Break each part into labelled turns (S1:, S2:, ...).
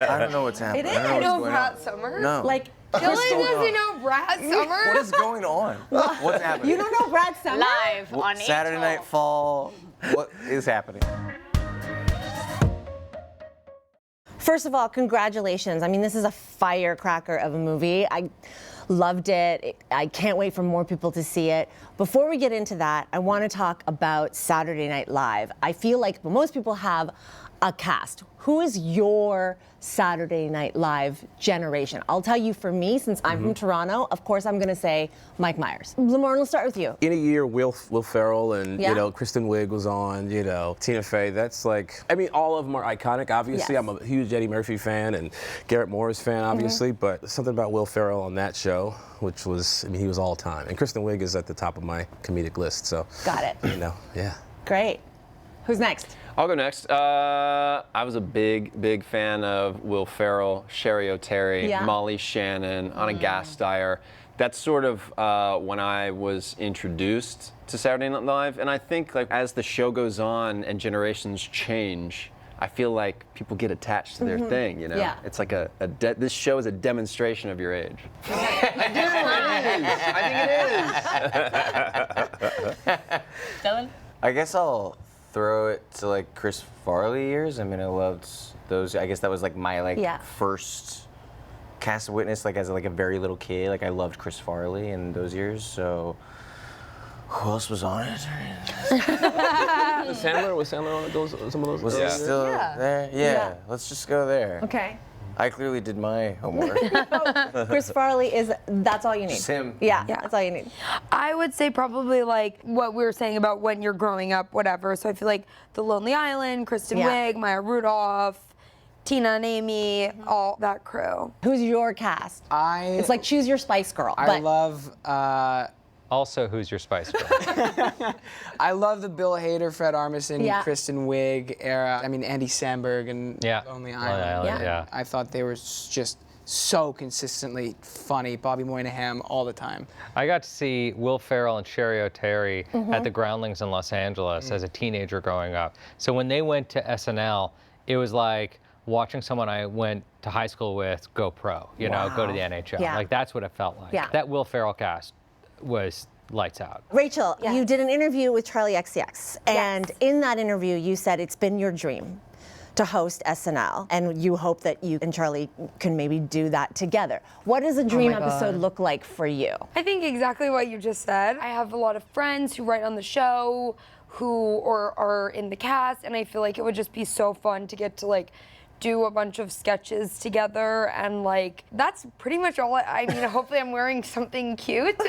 S1: I don't know what's happening.
S2: It is.
S1: I don't know what's going
S2: Brat
S1: on.
S2: Summer?
S1: No.
S2: Like,
S1: What's
S2: Dylan
S1: going
S2: doesn't
S1: on?
S2: know Brat Summer?
S1: What is going on? What's happening?
S3: You don't know Brat Summer?
S4: Live on
S1: Saturday
S4: Etalk.
S1: Night Fall. What is happening?
S3: First of all, congratulations. I mean, this is a firecracker of a movie. I loved it. I can't wait for more people to see it. Before we get into that, I want to talk about Saturday Night Live. I feel like most people have a cast. Who is your Saturday Night Live generation? I'll tell you, for me, since I'm from Toronto, of course I'm going to say Mike Myers. Lamorne, we'll start with you.
S5: In a year, Will Ferrell and,
S3: Yeah.
S5: you know, Kristen Wiig was on, you know, Tina Fey. That's like, I mean, all of them are iconic, obviously.
S3: Yes.
S5: I'm a huge Eddie Murphy fan and Garrett Morris fan, obviously, but something about Will Ferrell on that show, which was, I mean, he was all time. And Kristen Wiig is at the top of my comedic list, so.
S3: Got it.
S5: You know, yeah.
S3: Great. Who's next?
S6: I'll go next. I was a big fan of Will Ferrell, Sherry O'Terry,
S3: Yeah.
S6: Molly Shannon, Anna Gasteyer. That's sort of when I was introduced to Saturday Night Live, and I think like as the show goes on and generations change, I feel like people get attached to their thing. You know,
S3: Yeah.
S6: it's like this show is a demonstration of your age. I think it is.
S4: Dylan?
S1: I guess I'll throw it to like Chris Farley years. I mean, I loved those. I guess that was like my
S3: Yeah.
S1: first cast of witness, like as like a very little kid. Like I loved Chris Farley in those years. So who else was on it?
S5: Sandler? Was Sandler on those, some of those?
S1: Was he still there? Yeah. Let's just go there.
S3: Okay.
S1: I clearly did my homework.
S3: Chris Farley that's all you need.
S1: Just him.
S3: Yeah, that's all you need.
S2: I would say probably like what we were saying about when you're growing up, whatever. So I feel like The Lonely Island, Kristen
S3: Yeah.
S2: Wiig, Maya Rudolph, Tina and Amy, all that crew.
S3: Who's your cast? It's like choose your Spice Girl.
S7: I love
S8: Also, who's your Spice Girl?
S7: I love the Bill Hader, Fred Armisen,
S3: Yeah.
S7: Kristen Wiig era. I mean, Andy Samberg and
S8: Yeah.
S7: Lonely
S8: Lonely
S7: Island.
S8: Island, yeah.
S7: I thought they were just so consistently funny. Bobby Moynihan all the time.
S8: I got to see Will Ferrell and Sherry O'Terry at the Groundlings in Los Angeles as a teenager growing up. So when they went to SNL, it was like watching someone I went to high school with go pro, you know, go to the NHL.
S3: Yeah.
S8: Like that's what it felt like.
S3: Yeah.
S8: That Will Ferrell cast was lights out.
S3: Rachel, you did an interview with Charlie XCX, and in that interview you said it's been your dream to host SNL, and you hope that you and Charlie can maybe do that together. What does a dream episode look like for you?
S2: I think exactly what you just said. I have a lot of friends who write on the show, who are in the cast, and I feel like it would just be so fun to get to like do a bunch of sketches together, and like that's pretty much all. I mean, hopefully I'm wearing something cute. But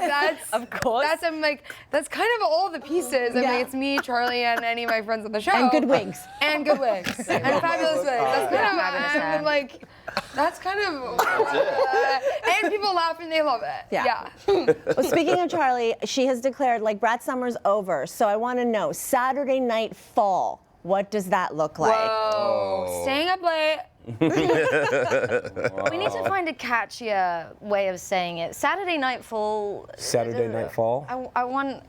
S2: that's
S3: Of course.
S2: That's kind of all the pieces. I mean, it's me, Charlie, and any of my friends on the show.
S3: And good wigs.
S2: And good wigs. And fabulous wigs. That's kind of I'm like. That's kind of. And people laugh and they love it.
S3: Yeah. Well, speaking of Charlie, she has declared like Brat Summer's over, so I want to know Saturday Night Fall. What does that look like?
S2: Whoa. Staying up late.
S4: We need to find a catchier way of saying it. Saturday Night Fall.
S5: Saturday Night Fall?
S4: I want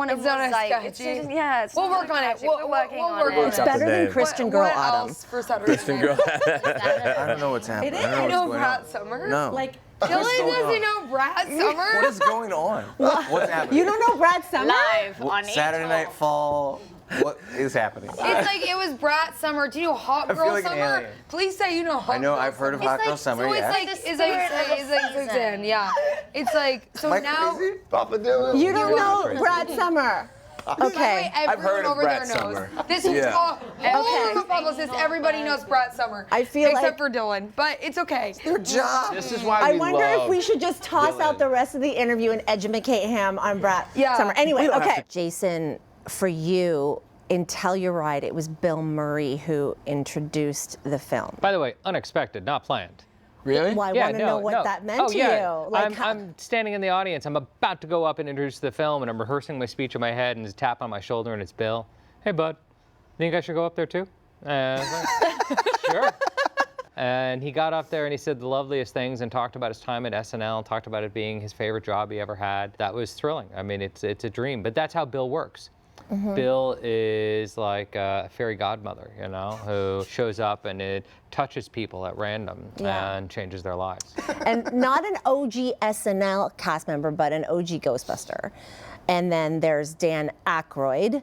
S4: to
S2: It's not as
S4: like,
S2: sketchy.
S4: it's just, yeah, it's
S2: We'll
S4: not
S2: work on it.
S4: catchy. We're working on
S2: work
S4: it.
S2: on
S3: It's
S2: it.
S3: better than
S5: name.
S3: Christian Girl
S2: what
S3: Autumn.
S2: else for Saturday
S5: Kristen
S2: night?
S5: Girl.
S1: I don't know what's happening.
S3: is.
S1: I don't
S2: You
S1: know
S2: know
S1: what's going
S2: Brat
S1: on.
S2: Summer?
S1: No.
S3: Like,
S2: Dylan doesn't know Brat Summer?
S1: What is going on? What's happening?
S3: you don't know Brat Summer?
S4: Live on
S1: Saturday
S4: Etalk.
S1: Night Fall. What is happening?
S2: It's like it was Brat Summer. Do you know Hot
S1: I feel
S2: Girl
S1: like an
S2: Summer?
S1: alien.
S2: Please say you know Hot
S1: I know.
S2: Girl
S1: I've heard of
S2: Summer.
S1: Hot Girl
S4: like-
S1: Summer.
S4: so it's
S1: Yeah.
S4: like the spirit of the season.
S2: Yeah. It's like, so
S1: Am I
S2: now.
S1: crazy? Papa Dylan.
S3: You don't know Brat Summer. Okay.
S2: I've
S5: heard of
S2: over
S5: Brat
S2: there knows.
S5: Summer.
S2: This is
S5: Yeah.
S2: all the publicists, everybody knows Brat Summer.
S3: I feel
S2: except
S3: like-
S2: for Dylan, but it's okay.
S1: Their job.
S5: This is why
S3: I
S5: we
S3: wonder if
S5: love
S3: we should just toss out
S5: Dylan.
S3: the rest of the interview and educate him on Brat
S2: Yeah.
S3: Summer. Anyway,
S5: We don't have
S3: okay. Jason, for you, in Telluride, it was Bill Murray who introduced the film.
S8: By the way, unexpected, not planned.
S7: Really?
S3: Well, I
S8: Yeah,
S3: want to
S8: no,
S3: know what
S8: no.
S3: that meant
S8: Oh,
S3: to
S8: yeah.
S3: you. Like,
S8: I'm standing in the audience. I'm about to go up and introduce the film, and I'm rehearsing my speech in my head, and there's a tap on my shoulder, and it's Bill. Hey, bud, think I should go up there too? Sure. And he got up there and he said the loveliest things and talked about his time at SNL, talked about it being his favorite job he ever had. That was thrilling. I mean, it's a dream, but that's how Bill works. Bill is like a fairy godmother, you know, who shows up and it touches people at random and changes their lives.
S3: And not an OG SNL cast member, but an OG Ghostbuster. And then there's Dan Aykroyd,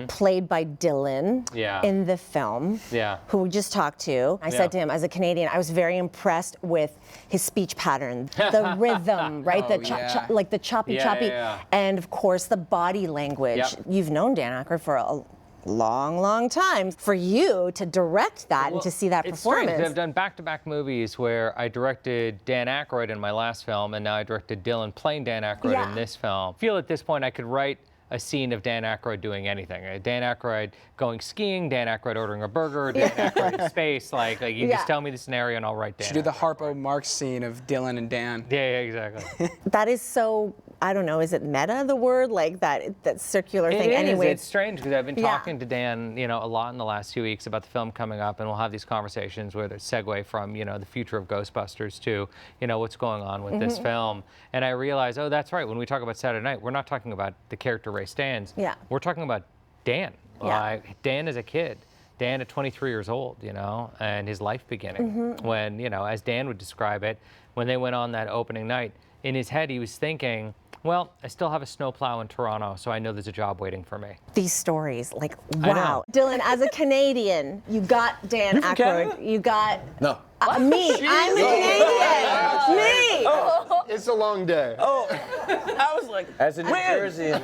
S3: played by Dylan in the film, who we just talked to. I said to him, as a Canadian, I was very impressed with his speech pattern, the rhythm, right? Like the choppy. And of course, the body language. You've known Dan Aykroyd for a long time. For you to direct that and to see that performance.
S8: Strange. I've done back-to-back movies where I directed Dan Aykroyd in my last film, and now I directed Dylan playing Dan Aykroyd in this film. I feel at this point I could write a scene of Dan Aykroyd doing anything. Dan Aykroyd going skiing, Dan Aykroyd ordering a burger, Dan Aykroyd in space. Like you just tell me the scenario and I'll write Dan.
S7: Should do the Harpo Marx scene of Dylan and Dan.
S8: Yeah, exactly.
S3: That is so, I don't know, is it meta, the word? Like that circular thing?
S8: It is.
S3: Anyway,
S8: It's strange because I've been talking to Dan, you know, a lot in the last few weeks about the film coming up, and we'll have these conversations where they segue from, you know, the future of Ghostbusters to, you know, what's going on with this film. And I realized, oh, that's right. When we talk about Saturday Night, we're not talking about the character Ray Stantz. We're talking about Dan. Dan as a kid. Dan at 23 years old, you know, and his life beginning. When, you know, as Dan would describe it, when they went on that opening night, in his head he was thinking, well, I still have a snowplow in Toronto, so I know there's a job waiting for me.
S3: These stories, like, wow. Dylan, as a Canadian, you got Dan Aykroyd. You got me. I'm a Canadian. Me.
S6: Oh, it's a long day.
S1: Oh, I was like, as a New Jerseyan.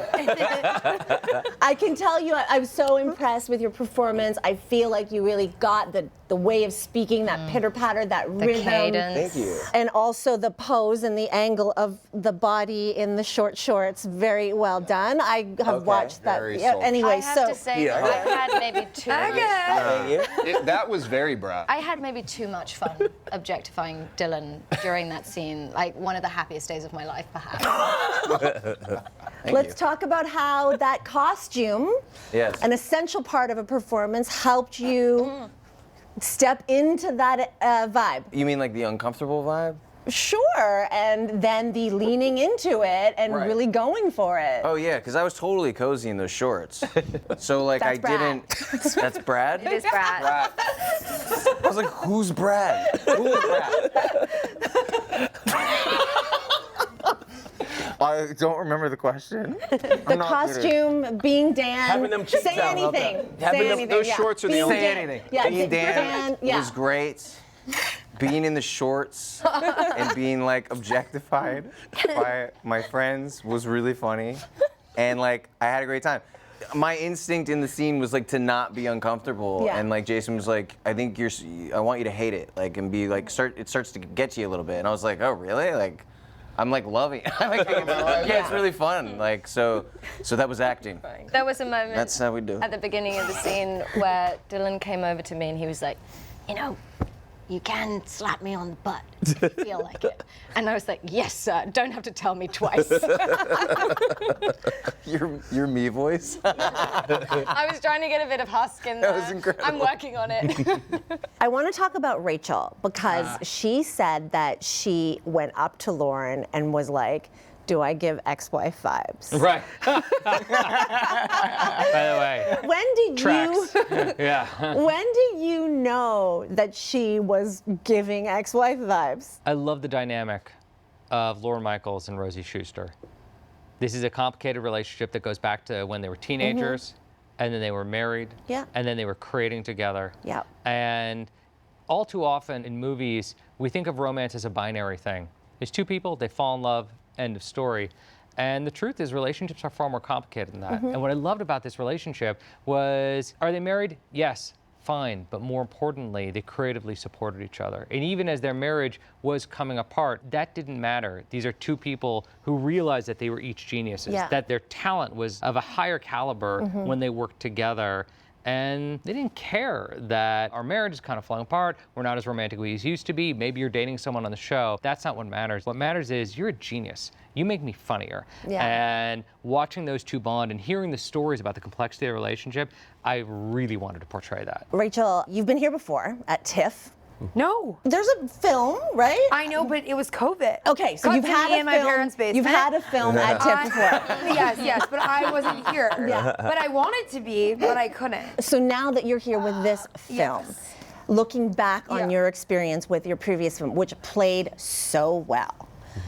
S3: I can tell you, I'm so impressed with your performance. I feel like you really got the way of speaking, that pitter-patter, that rhythm.
S4: Cadence.
S1: Thank you.
S3: And also the pose and the angle of the body in the short shorts. Very well done. I have watched that. Anyway,
S4: I have to say, I had maybe too much.
S6: That was very Brat.
S4: I had maybe too much fun objectifying Dylan during that scene. Like one of the happiest days of my life, perhaps.
S3: Let's talk about how that costume, an essential part of a performance, helped you step into that vibe.
S1: You mean like the uncomfortable vibe?
S3: Sure, and then the leaning into it and really going for it.
S1: Oh yeah, because I was totally cozy in those shorts. So like
S3: That's Brad.
S1: That's Brad?
S4: It is Brad.
S1: I was like, who's Brad? Who is Brad? I don't remember the question.
S3: The costume, being Dan,
S1: having them cheeks
S3: say
S1: out,
S3: anything.
S1: Having
S3: Say anything.
S6: those shorts are the only.
S1: Say anything.
S3: Yeah,
S1: being Dan was great. Being in the shorts and being like objectified by my friends was really funny, and like I had a great time. My instinct in the scene was like to not be uncomfortable, and like Jason was like, I think I want you to hate it, like, and be like, it starts to get you a little bit, and I was like, oh really? Like, I'm like loving it. It's really fun. Like so that was acting.
S4: There was a moment.
S1: That's how we do.
S4: At the beginning of the scene where Dylan came over to me and he was like, you know, you can slap me on the butt if you feel like it. And I was like, yes, sir. Don't have to tell me twice.
S1: Your me voice.
S4: I was trying to get a bit of husk in there.
S1: That was incredible.
S4: I'm working on it.
S3: I want to talk about Rachel because she said that she went up to Lauren and was like, do I give ex-wife vibes?
S8: Right. By the way.
S3: When did
S8: Tracks.
S3: When did you know that she was giving ex-wife vibes?
S8: I love the dynamic of Lorne Michaels and Rosie Schuster. This is a complicated relationship that goes back to when they were teenagers, and then they were married, and then they were creating together. And all too often in movies, we think of romance as a binary thing. There's two people, they fall in love, end of story. And the truth is relationships are far more complicated than that. And what I loved about this relationship was, are they married? Yes, fine. But more importantly, they creatively supported each other. And even as their marriage was coming apart, that didn't matter. These are two people who realized that they were each geniuses, that their talent was of a higher caliber when they worked together. And they didn't care that our marriage is kind of falling apart. We're not as romantic as we used to be. Maybe you're dating someone on the show. That's not what matters. What matters is you're a genius. You make me funnier. And watching those two bond and hearing the stories about the complexity of the relationship, I really wanted to portray that.
S3: Rachel, you've been here before at TIFF.
S2: No.
S3: There's a film, right?
S2: I know, but it was COVID.
S3: Okay, so
S2: Cut
S3: you've
S2: to
S3: had
S2: me
S3: a
S2: in my
S3: film.
S2: parents' basement.
S3: You've had a film at TIFF before.
S2: Yes, but I wasn't here.
S3: Yeah.
S2: But I wanted to be, but I couldn't.
S3: So now that you're here with this film,
S2: Yes.
S3: looking back on
S2: Yeah.
S3: your experience with your previous film, which played so well.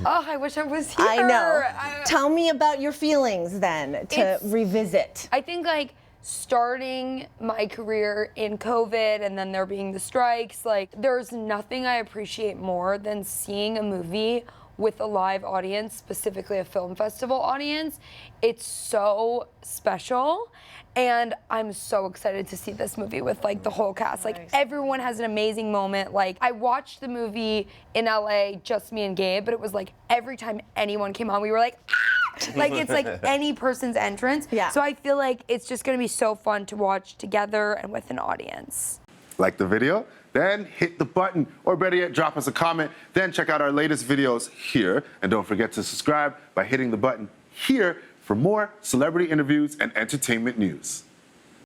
S2: Oh, I wish I was here.
S3: I know. Tell me about your feelings then to
S2: It's-
S3: revisit.
S2: I think like starting my career in COVID and then there being the strikes, like there's nothing I appreciate more than seeing a movie with a live audience, specifically a film festival audience. It's so special. And I'm so excited to see this movie with like the whole cast. Like everyone has an amazing moment. Like I watched the movie in LA, just me and Gabe, but it was like every time anyone came on, we were like, ah! Like it's like any person's entrance.
S3: Yeah.
S2: So I feel like it's just gonna be so fun to watch together and with an audience.
S9: Like the video? Then hit the button, or better yet, drop us a comment. Then check out our latest videos here. And don't forget to subscribe by hitting the button here for more celebrity interviews and entertainment news.